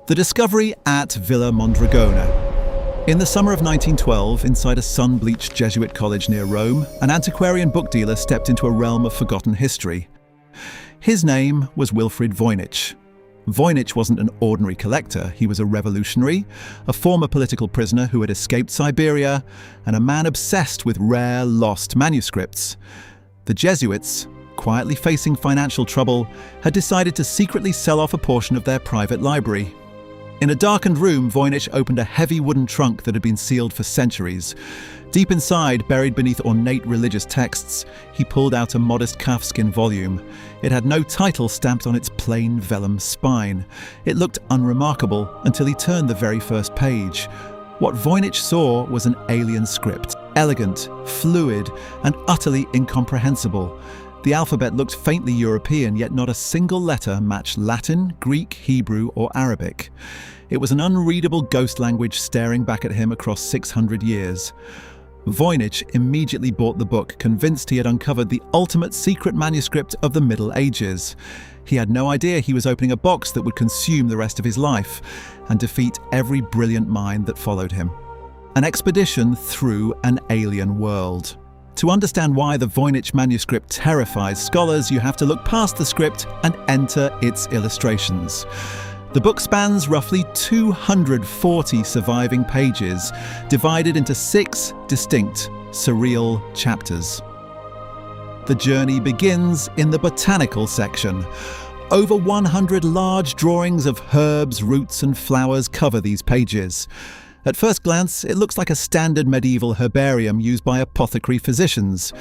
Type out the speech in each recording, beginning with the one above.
The discovery at Villa Mondragone. In the summer of 1912, inside a sun-bleached Jesuit college near Rome, an antiquarian book dealer stepped into a realm of forgotten history. His name was Wilfrid Voynich. Voynich wasn't an ordinary collector. He was a revolutionary, a former political prisoner who had escaped Siberia, and a man obsessed with rare, lost manuscripts. The Jesuits, quietly facing financial trouble, had decided to secretly sell off a portion of their private library. In a darkened room, Voynich opened a heavy wooden trunk that had been sealed for centuries. Deep inside, buried beneath ornate religious texts, he pulled out a modest calfskin volume. It had no title stamped on its plain vellum spine. It looked unremarkable until he turned the very first page. What Voynich saw was an alien script, elegant, fluid, and utterly incomprehensible. The alphabet looked faintly European, yet not a single letter matched Latin, Greek, Hebrew, or Arabic. It was an unreadable ghost language staring back at him across 600 years. Voynich immediately bought the book, convinced he had uncovered the ultimate secret manuscript of the Middle Ages. He had no idea he was opening a box that would consume the rest of his life and defeat every brilliant mind that followed him. An expedition through an alien world. To understand why the Voynich Manuscript terrifies scholars, you have to look past the script and enter its illustrations. The book spans roughly 240 surviving pages, divided into 6 distinct, surreal chapters. The journey begins in the botanical section. Over 100 large drawings of herbs, roots, and flowers cover these pages. At first glance, it looks like a standard medieval herbarium used by apothecary physicians.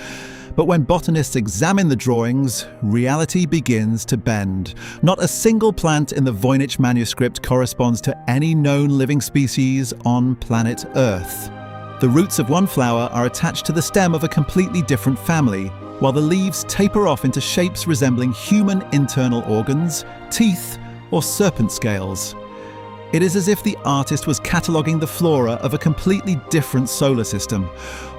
But when botanists examine the drawings, reality begins to bend. Not a single plant in the Voynich Manuscript corresponds to any known living species on planet Earth. The roots of one flower are attached to the stem of a completely different family, while the leaves taper off into shapes resembling human internal organs, teeth, or serpent scales. It is as if the artist was cataloguing the flora of a completely different solar system,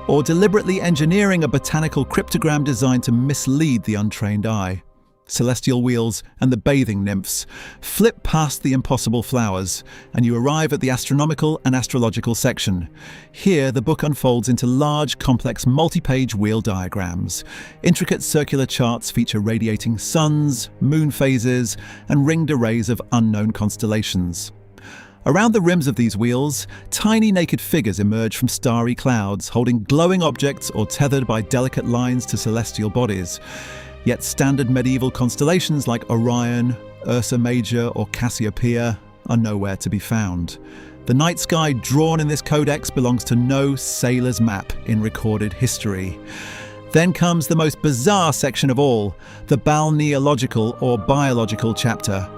or deliberately engineering a botanical cryptogram designed to mislead the untrained eye. Celestial wheels and the bathing nymphs flip past the impossible flowers, and you arrive at the astronomical and astrological section. Here, the book unfolds into large, complex, multi-page wheel diagrams. Intricate circular charts feature radiating suns, moon phases, and ringed arrays of unknown constellations. Around the rims of these wheels, tiny naked figures emerge from starry clouds, holding glowing objects or tethered by delicate lines to celestial bodies. Yet standard medieval constellations like Orion, Ursa Major, or Cassiopeia are nowhere to be found. The night sky drawn in this codex belongs to no sailor's map in recorded history. Then comes the most bizarre section of all, the balneological or biological chapter.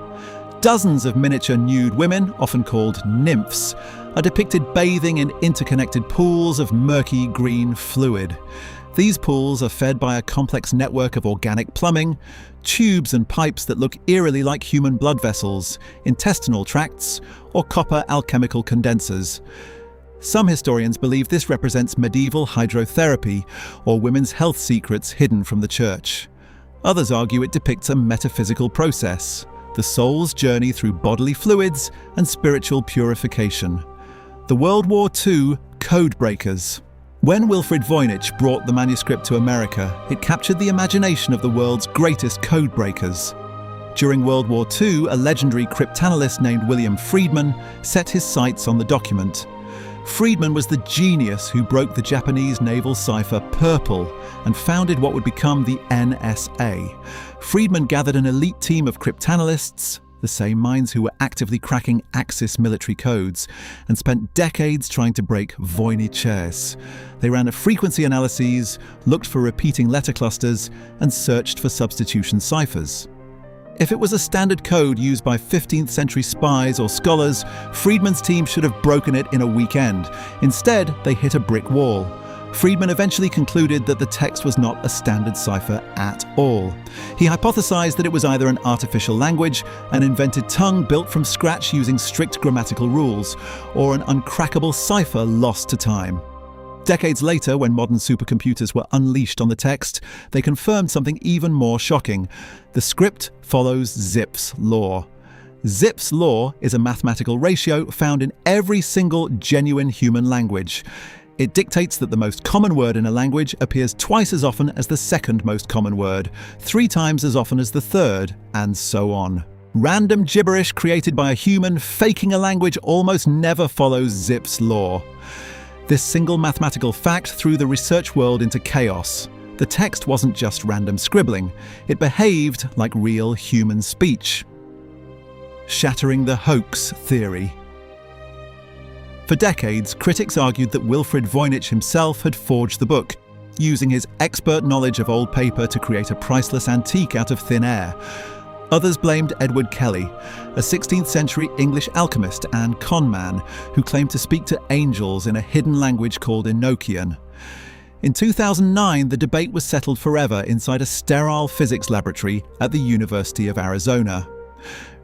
Dozens of miniature nude women, often called nymphs, are depicted bathing in interconnected pools of murky green fluid. These pools are fed by a complex network of organic plumbing, tubes and pipes that look eerily like human blood vessels, intestinal tracts, or copper alchemical condensers. Some historians believe this represents medieval hydrotherapy or women's health secrets hidden from the church. Others argue it depicts a metaphysical process, the soul's journey through bodily fluids and spiritual purification. The World War II Codebreakers. When Wilfrid Voynich brought the manuscript to America, it captured the imagination of the world's greatest codebreakers. During World War II, a legendary cryptanalyst named William Friedman set his sights on the document. Friedman was the genius who broke the Japanese naval cipher Purple and founded what would become the NSA. Friedman gathered an elite team of cryptanalysts, the same minds who were actively cracking Axis military codes, and spent decades trying to break Voynichese. They ran frequency analyses, looked for repeating letter clusters, and searched for substitution ciphers. If it was a standard code used by 15th century spies or scholars, Friedman's team should have broken it in a weekend. Instead, they hit a brick wall. Friedman eventually concluded that the text was not a standard cipher at all. He hypothesized that it was either an artificial language, an invented tongue built from scratch using strict grammatical rules, or an uncrackable cipher lost to time. Decades later, when modern supercomputers were unleashed on the text, they confirmed something even more shocking. The script follows Zipf's law. Zipf's law is a mathematical ratio found in every single genuine human language. It dictates that the most common word in a language appears twice as often as the second most common word, 3 times as often as the third, and so on. Random gibberish created by a human faking a language almost never follows Zipf's law. This single mathematical fact threw the research world into chaos. The text wasn't just random scribbling, it behaved like real human speech. Shattering the hoax theory. For decades, critics argued that Wilfrid Voynich himself had forged the book, using his expert knowledge of old paper to create a priceless antique out of thin air. Others blamed Edward Kelly, a 16th century English alchemist and conman who claimed to speak to angels in a hidden language called Enochian. In 2009, the debate was settled forever inside a sterile physics laboratory at the University of Arizona.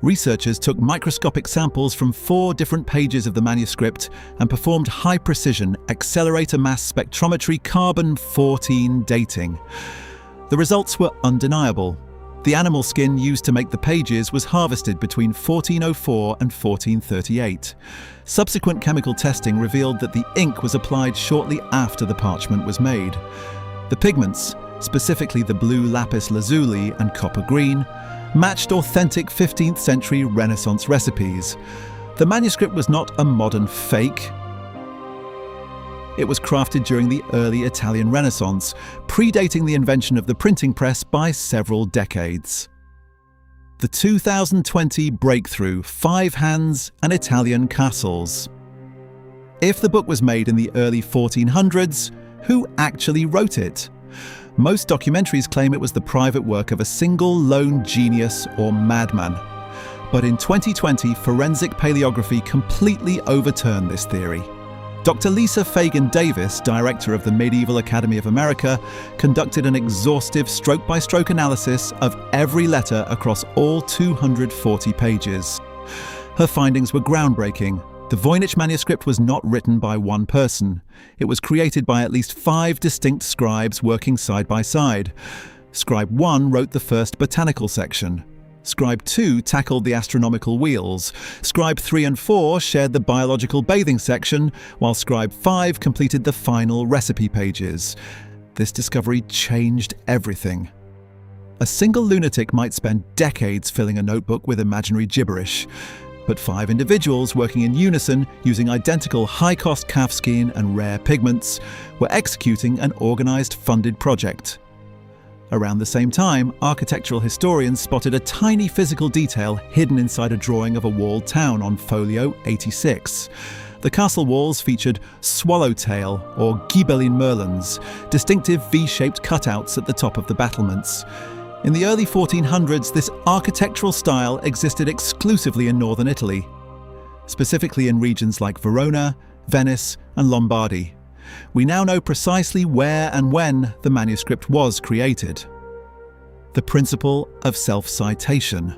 Researchers took microscopic samples from 4 different pages of the manuscript and performed high-precision accelerator mass spectrometry carbon-14 dating. The results were undeniable. The animal skin used to make the pages was harvested between 1404 and 1438. Subsequent chemical testing revealed that the ink was applied shortly after the parchment was made. The pigments, specifically the blue lapis lazuli and copper green, matched authentic 15th century Renaissance recipes. The manuscript was not a modern fake. It was crafted during the early Italian Renaissance, predating the invention of the printing press by several decades. The 2020 breakthrough: 5 hands and Italian castles. If the book was made in the early 1400s, who actually wrote it? Most documentaries claim it was the private work of a single lone genius or madman. But in 2020, forensic paleography completely overturned this theory. Dr. Lisa Fagan Davis, director of the Medieval Academy of America, conducted an exhaustive stroke-by-stroke analysis of every letter across all 240 pages. Her findings were groundbreaking. The Voynich Manuscript was not written by one person. It was created by at least 5 distinct scribes working side by side. Scribe 1 wrote the first botanical section. Scribe 2 tackled the astronomical wheels. Scribe 3 and 4 shared the biological bathing section, while Scribe 5 completed the final recipe pages. This discovery changed everything. A single lunatic might spend decades filling a notebook with imaginary gibberish, but 5 individuals working in unison, using identical high-cost calfskin and rare pigments, were executing an organized, funded project. Around the same time, architectural historians spotted a tiny physical detail hidden inside a drawing of a walled town on folio 86. The castle walls featured swallowtail or Ghibelline merlins, distinctive V-shaped cutouts at the top of the battlements. In the early 1400s, this architectural style existed exclusively in northern Italy, specifically in regions like Verona, Venice, and Lombardy. We now know precisely where and when the manuscript was created. The principle of self-citation.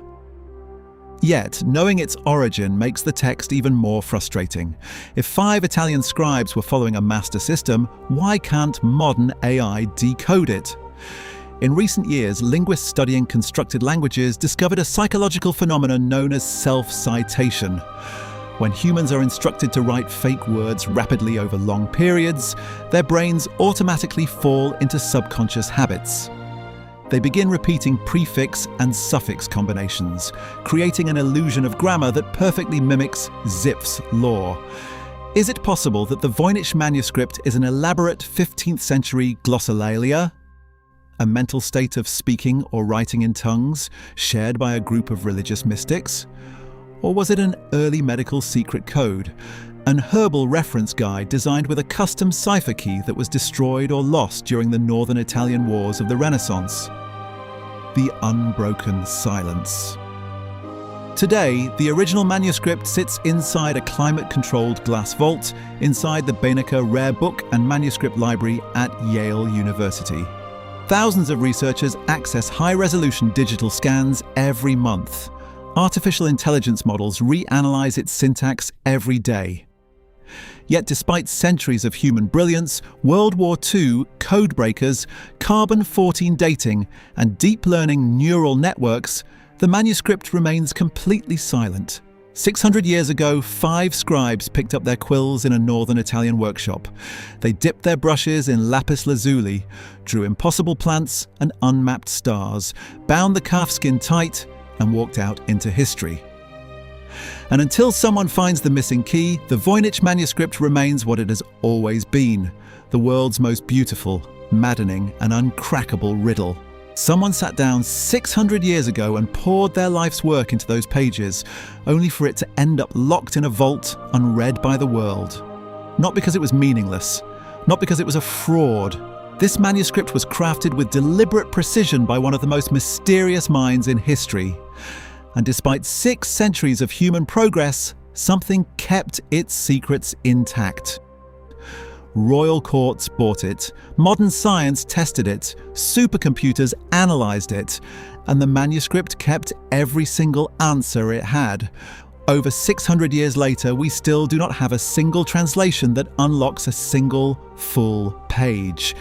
Yet, knowing its origin makes the text even more frustrating. If 5 Italian scribes were following a master system, why can't modern AI decode it? In recent years, linguists studying constructed languages discovered a psychological phenomenon known as self-citation. When humans are instructed to write fake words rapidly over long periods, their brains automatically fall into subconscious habits. They begin repeating prefix and suffix combinations, creating an illusion of grammar that perfectly mimics Zipf's law. Is it possible that the Voynich Manuscript is an elaborate 15th century glossolalia? A mental state of speaking or writing in tongues, shared by a group of religious mystics? Or was it an early medical secret code, an herbal reference guide designed with a custom cipher key that was destroyed or lost during the northern Italian wars of the Renaissance? The unbroken silence. Today, the original manuscript sits inside a climate-controlled glass vault inside the Beinecke Rare Book and Manuscript Library at Yale University. Thousands of researchers access high-resolution digital scans every month. Artificial intelligence models reanalyze its syntax every day. Yet despite centuries of human brilliance, World War II, codebreakers, carbon-14 dating, and deep learning neural networks The manuscript remains completely silent. 600 years ago, 5 scribes picked up their quills in a northern Italian workshop. They dipped their brushes in lapis lazuli, drew impossible plants and unmapped stars, bound the calfskin tight, and walked out into history. And until someone finds the missing key, the Voynich Manuscript remains what it has always been, the world's most beautiful, maddening, and uncrackable riddle. Someone sat down 600 years ago and poured their life's work into those pages, only for it to end up locked in a vault, unread by the world. Not because it was meaningless, not because it was a fraud. This manuscript was crafted with deliberate precision by one of the most mysterious minds in history. And despite 6 centuries of human progress, something kept its secrets intact. Royal courts bought it, modern science tested it, supercomputers analysed it, and the manuscript kept every single answer it had. Over 600 years later, we still do not have a single translation that unlocks a single full page.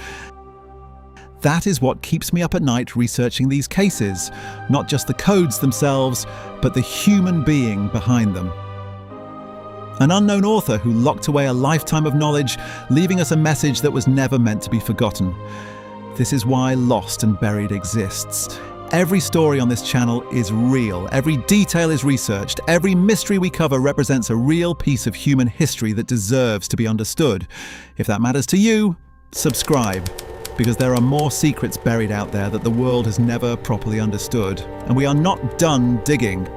That is what keeps me up at night researching these cases, not just the codes themselves, but the human being behind them. An unknown author who locked away a lifetime of knowledge, leaving us a message that was never meant to be forgotten. This is why Lost and Buried exists. Every story on this channel is real, every detail is researched, every mystery we cover represents a real piece of human history that deserves to be understood. If that matters to you, subscribe, because there are more secrets buried out there that the world has never properly understood, and we are not done digging,